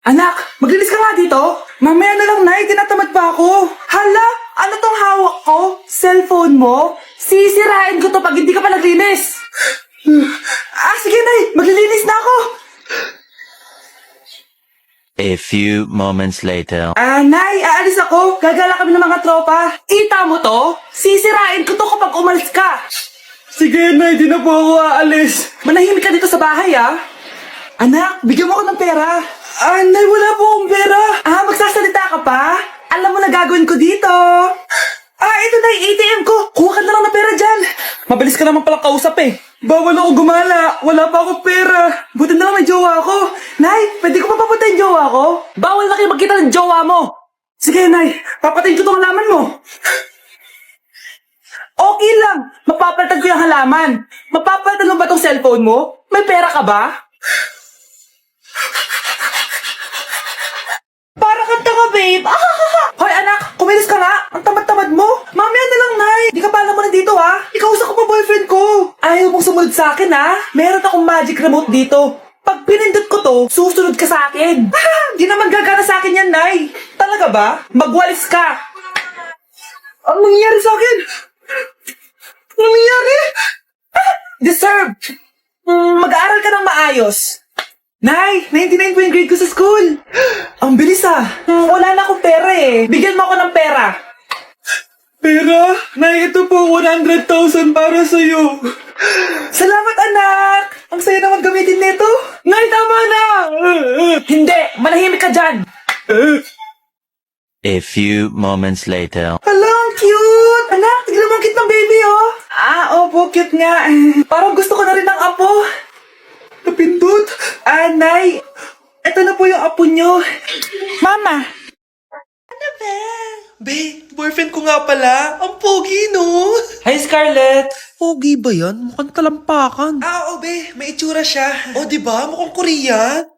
Anak, maglinis ka nga dito. Mamaya na lang, Nay. Tinatamad pa ako. Hala, ano tong hawak ko? Cellphone mo? Sisirain ko to pag hindi ka pa naglinis. Sige, Nay. Maglilinis na ako. A few moments later. Nay, aalis ako. Gagala kami ng mga tropa. Ita mo to? Sisirain ko to kapag umalis ka. Sige, Nay. Di na po ako aalis. Manahimik ka dito sa bahay, ah. Anak, bigyan mo ako ng pera. Nay, wala po akong pera. Magsasalita ka pa? Alam mo na gagawin ko dito. Ito na yung ATM ko. Kuha ka na lang ng pera dyan. Mabilis ka naman palang kausap eh. Bawal ako gumala. Wala pa akong pera. Buti na lang may jowa ako. Nay, pwede ko papapunta yung jowa ko? Bawal na kayo magkita ng jowa mo. Sige, Nay. Papatayin ko itong halaman mo. Okay lang. Mapapalitan ko yung halaman. Mapapalitan mo ba itong cellphone mo? May pera ka ba? Para kang tanga, babe. Hoy, anak, kumilos ka nga. Ang tamad-tamad mo. Mamaya na lang, Nay. Di ka pa alam mo nandito, ha? Ikausap ko pa boyfriend ko. Ayaw mong sumunod sa akin, ha? Meron akong magic remote dito. Pag pinindot ko to, susunod ka sa akin. Di naman gagana sa akin yan, Nay. Talaga ba? Magwalis ka. Ang nangyayari sa akin? Ang nangyayari? Deserve. Mag-aaral ka ng maayos. Nay, 99 po yung grade ko sa school. Ang bilis wala na akong pera eh. Bigyan mo ako ng pera. Pera? Nay, ito po 100,000 para sa'yo. Salamat, anak. Ang saya naman gamitin nito. Nay, tama na. Hindi, manahimik ka dyan. A few moments later. Hala, ang cute. Anak, tignan mo ang cute ng baby, oh. Opo, cute nga. Parang gusto ko na rin ng apo. Napindot. Nay, ito na po yung apo nyo. Mama. Ano ba? Be, boyfriend ko nga pala. Ang pogi, no? Hi, Scarlett. Pogi ba yan? Mukhang talampakan. Oo, be. May itsura siya. O, diba? Mukhang Korean.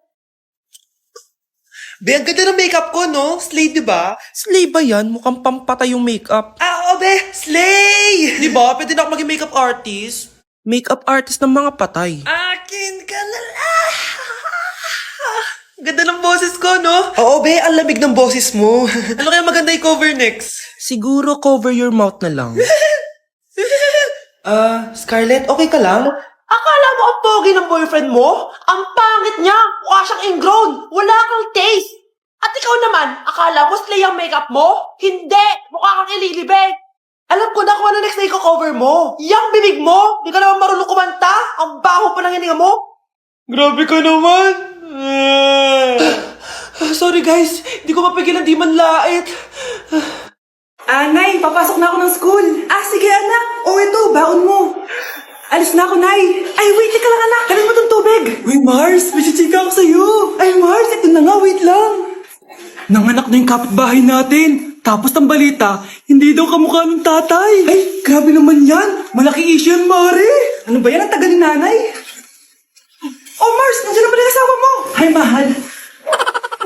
Be, ang ganda ng makeup ko, no? Slay, diba? Slay ba yan? Mukhang pampatay yung makeup. Oo, be. Slay! Diba? Pwede na ako maging makeup artist. Makeup artist ng mga patay. Akin ka na lang. Ganda ng boses ko, no? Oo, be. Ang lamig ng boses mo. Ano kaya maganda i-cover next? Siguro cover your mouth na lang. Scarlett, okay ka lang? Akala mo ang pogi ng boyfriend mo? Ang pangit niya! Mukha siyang ingrown! Wala kang taste! At ikaw naman, akala mo slay ang makeup mo? Hindi! Mukha kang ililibig! Alam ko na kung ano next na i-cover mo. Yang bibig mo! Di ka naman marunong kumanta! Ang baho pa ng hininga mo! Grabe ka naman! Sorry guys, di ko mapigilan di man lait. Nay, papasok na ako ng school. Sige anak. Ito, baon mo. Alis na ako, Nay. Ay, wait, teka lang anak. Kanin mo tong tubig. Uy, Mars, may chichika ako sa'yo. Ay, Mars, ito na nga, wait lang. Nanganak na yung kapitbahay natin. Tapos ang balita, hindi daw kamukha ng tatay. Ay, grabe naman yan. Malaking issue yan, Mari. Ano ba yan? Ang tagal ni nanay. Oh, Mars, nandiyan naman yung asawa mo. Hi, mahal.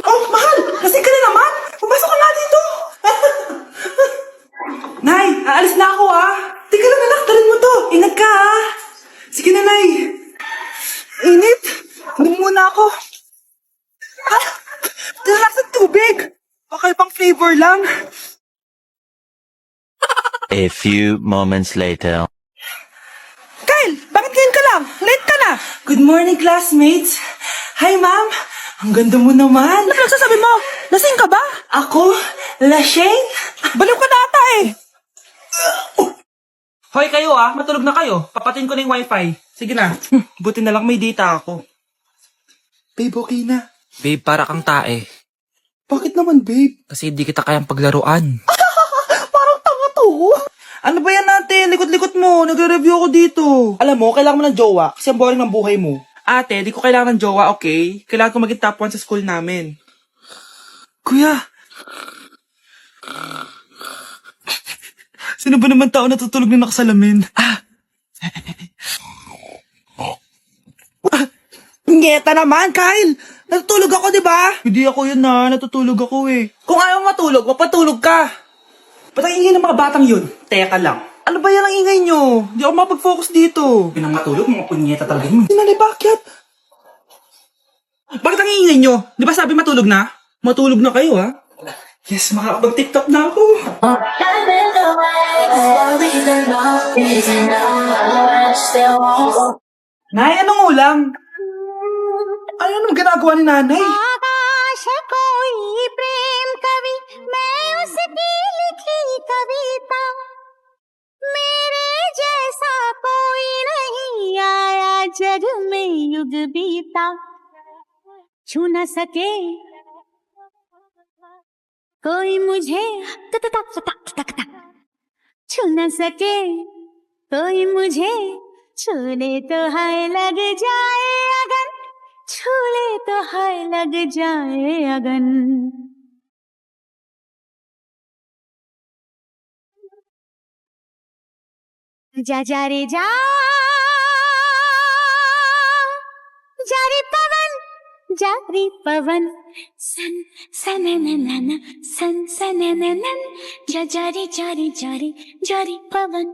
Oh, mahal, lasing ka na naman. Pumasok ka nga dito. Nay, aalis na ako Teka lang anak, dalhin mo to. Ingat ka Sige na, Nay. Init. Inom muna ako. Talaga sa tubig. Baka ibang flavor lang. A few moments later. Kyle, bakit ngayon ka lang? Late ka na. Good morning, classmates. Hi, ma'am. Ang ganda mo naman. Ano nagsasabi mo? Lasing ka ba? Ako? Lasing? Baliw ka na ata eh. Hoy kayo matulog na kayo. Papatin ko na yung wifi. Sige na. Buti na lang may data ako. Babe, okay na. Babe, para kang tae. Bakit naman, babe? Kasi hindi kita kayang paglaruan. Parang tanga to. Ano ba yan natin? Likot-likot mo. Nagre-review ako dito. Alam mo, kailangan mo ng jowa kasi ang boring ng buhay mo. Ate, di ko kailangan ng jowa, okay? Kailangan ko maging top 1 sa school namin. Kuya! Sino ba naman tao natutulog na nakasalamin? Ngeta naman, Kyle! Natutulog ako, di ba? Hindi ako yun natutulog ako eh. Kung ayaw matulog, mapatulog ka. Ba't ang ingay ng mga batang yun? Teka lang. Ano ba yan ang ingay nyo? Hindi ako mapag-focus dito. Pinang matulog, mga punyeta talaga yun. Sinali, bakit? Bakit ang iingay nyo? Di ba sabi matulog na? Matulog na kayo, ha? Yes, makakapag-tiktok na ako. Nay, anong ulam? Ano naman ginagawa ni nanay? आकाश कोई प्रेम कवि मैं उसकी लिखी कविता मेरे जैसा कोई नहीं आया जग में युग बीता छू न सके कोई मुझे छू न सके कोई मुझे छूने तो है लग जाए अगन छूले तो है लग जाए अगन जा जा रे जा रे पवन सन सनननन सन सनननन जा रे पवन.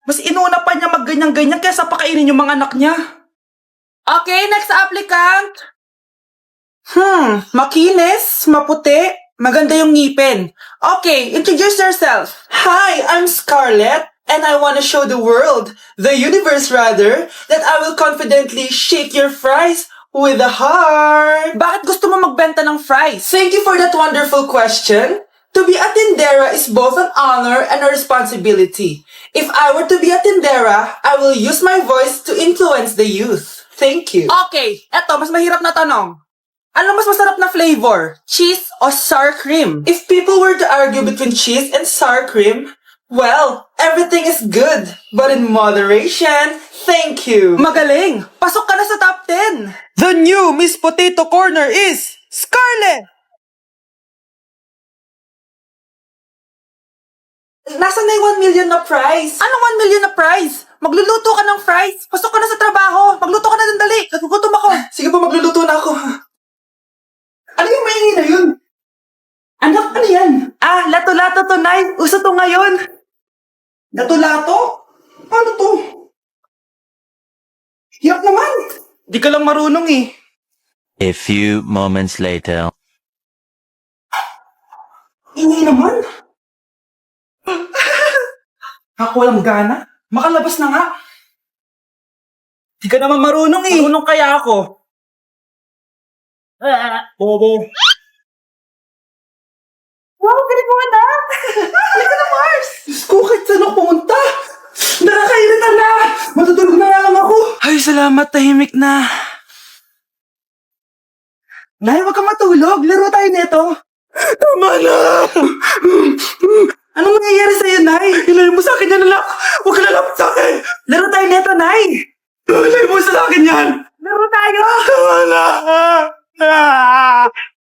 Mas inuna pa niya magganyan-ganyan kaysa pakainin yung mga anak niya. Okay, next applicant. Makinis, maputi, maganda yung ngipin. Okay, introduce yourself. Hi, I'm Scarlett, and I want to show the world, the universe rather, that I will confidently shake your fries with a heart. Bakit gusto mo magbenta ng fries? Thank you for that wonderful question. To be a tindera is both an honor and a responsibility. If I were to be a tindera, I will use my voice to influence the youth. Thank you. Okay, eto, mas mahirap na tanong. Ano mas masarap na flavor? Cheese o sour cream? If people were to argue between cheese and sour cream, well, everything is good, but in moderation. Thank you. Magaling! Pasok ka na sa top 10! The new Miss Potato Corner is Scarlett! Nasaan na yung 1 million na prize? Anong 1 million na prize? Magluluto ka ng fries. Pasok ka na sa trabaho. Magluto ka na dali. Nagugutom ako. Sige po, magluluto na ako. Ano yung maingay na yun? Anak, ano yan? Lato-lato to, Nay. Uso to ngayon. Lato-lato? Ano to? Hirap naman. Di ka lang marunong eh. A few moments later. Ingay naman. Ako walang gana. Makalabas na nga. Di ka naman marunong eh. Marunong kaya ako. Bobo. Wow, galing mo na. Halika na, Mars. Diyos ko, kahit saan ako pumunta. Nakakairita na. Matutulog na lang ako. Ay, salamat. Tahimik na. Nay, wag kang matulog. Laro tayo nito. Tama na. Anong nangyayari sa'yo, Nay? Ilayo mo sa akin yan, anak. Huwag ka lalapit sa akin. Laro tayo neto, Nay. Ilayo mo sa akin yan. Laro tayo. Tama na.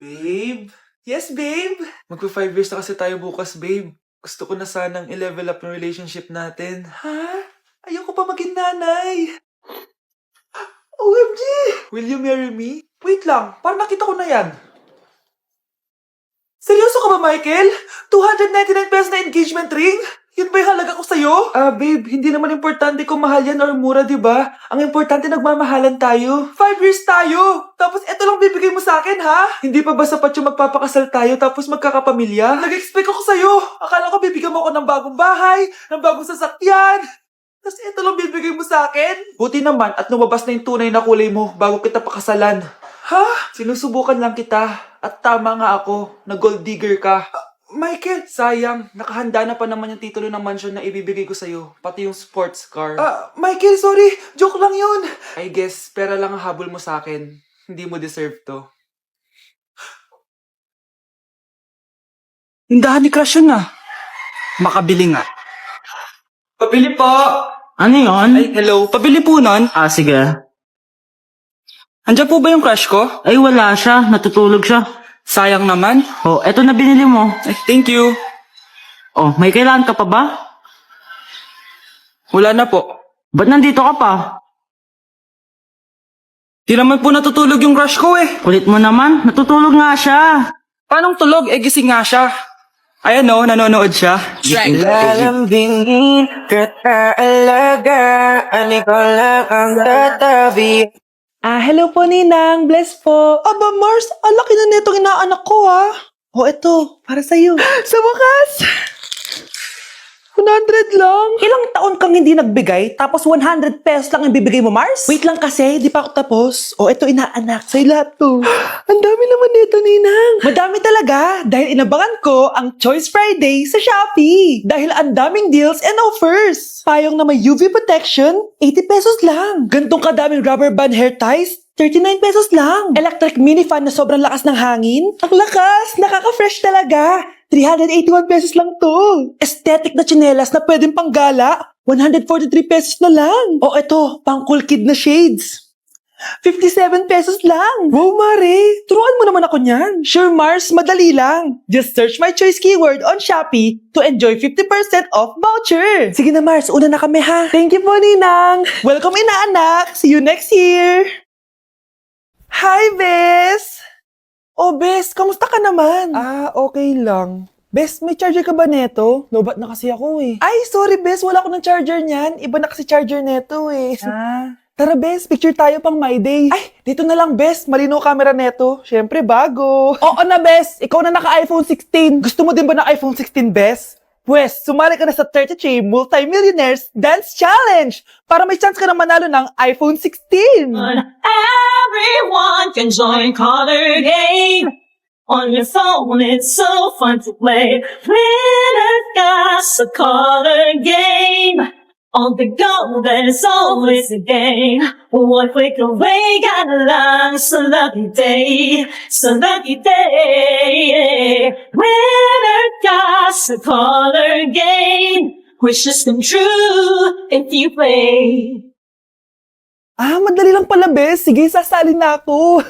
Babe? Yes, babe? Magpa 5 years na kasi tayo bukas, babe. Gusto ko na sanang i-level up yung relationship natin. Ha? Ayoko pa maging nanay. OMG! Will you marry me? Wait lang, parang nakita ko na yan. Seryoso ka ba, Michael? 299 pesos na engagement ring? Yun ba yung halaga ko sa'yo? Babe, hindi naman importante kung mahal yan or mura, di ba? Ang importante, nagmamahalan tayo. 5 years tayo! Tapos eto lang bibigay mo sa akin, ha? Hindi pa ba sapat yung magpapakasal tayo tapos magkakapamilya? Nag-expect ako sa'yo. Akala ko bibigyan mo ako ng bagong bahay, ng bagong sasakyan. Tapos eto lang bibigay mo sa akin? Buti naman at lumabas na yung tunay na kulay mo bago kita pakasalan. Ha? Sinusubukan lang kita. At tama nga ako, na gold digger ka. Michael! Sayang, nakahanda na pa naman yung titulo ng mansion na ibibigay ko sa'yo. Pati yung sports car. Michael, sorry! Joke lang yun! I guess, pera lang ang habol mo sa akin. Hindi mo deserve to. Hindahan ni Crush yun ah. Makabili nga. Pabili po! Ano yun? Ay, hello. Pabili po nun. Sige. Andiyan po ba yung crush ko? Ay, wala siya. Natutulog siya. Sayang naman. Oh, eto na binili mo. Ay, thank you. Oh, may kailangan ka pa ba? Wala na po. Ba't nandito ka pa? Di naman po natutulog yung crush ko eh. Kulit mo naman. Natutulog nga siya. Paanong tulog? Eh, gising nga siya. Ayan o, nanonood siya. Lalambingin, kataalagaan, ikaw lang ang tatabi. Hello po, Ninang. Bless po. Aba, Mars, ang laki na netong inaanak ko, ha? O, eto, para sa'yo. Sa wakas! 100 lang. Ilang taon kang hindi nagbigay, tapos 100 pesos lang ang bibigay mo, Mars? Wait lang kasi, di pa ako tapos. O, eto inaanak, sa'yo lahat to. Ang dami naman nito, Ninang. Madami talaga, dahil inabangan ko ang Choice Friday sa Shopee. Dahil ang daming deals and offers. Payong na may UV protection, 80 pesos lang. Gantong kadaming rubber band hair ties, 39 pesos lang. Electric mini fan na sobrang lakas ng hangin. Ang lakas! Nakaka-fresh talaga. 381 pesos lang to. Aesthetic na tsinelas na pwedeng panggala. 143 pesos na lang. O eto, pang cool kid na shades. 57 pesos lang. Wow, Mare. Turuan mo naman ako niyan. Sure, Mars. Madali lang. Just search my choice keyword on Shopee to enjoy 50% off voucher. Sige na, Mars. Una na kami, ha? Thank you po, Ninang. Welcome, inaanak. See you next year. Hi, Bes! Oh, Bes, kamusta ka naman? Okay lang. Bes, may charger ka ba neto? Lobat na kasi ako eh. Ay, sorry, Bes, wala ko ng charger niyan. Iba na kasi charger neto eh. Tara, Bes, picture tayo pang My Day. Ay, dito na lang, Bes. Malino camera neto. Siyempre, bago. Oo na, Bes. Ikaw na naka-iPhone 16. Gusto mo din ba ng iPhone 16, Bes? Pwes, sumali ka na sa 33 Multi-Millionaires Dance Challenge para may chance ka na manalo ng iPhone 16. Everyone can join Color Game. On your phone, it's so fun to play. Winner's got a Color Game. On the go, there's always a game. One click away, got along. It's a lucky day. It's a lucky day. Winner got a Color Game. Wishes come true if you play. Madali lang pala, Bes. Sige, sasali na ako.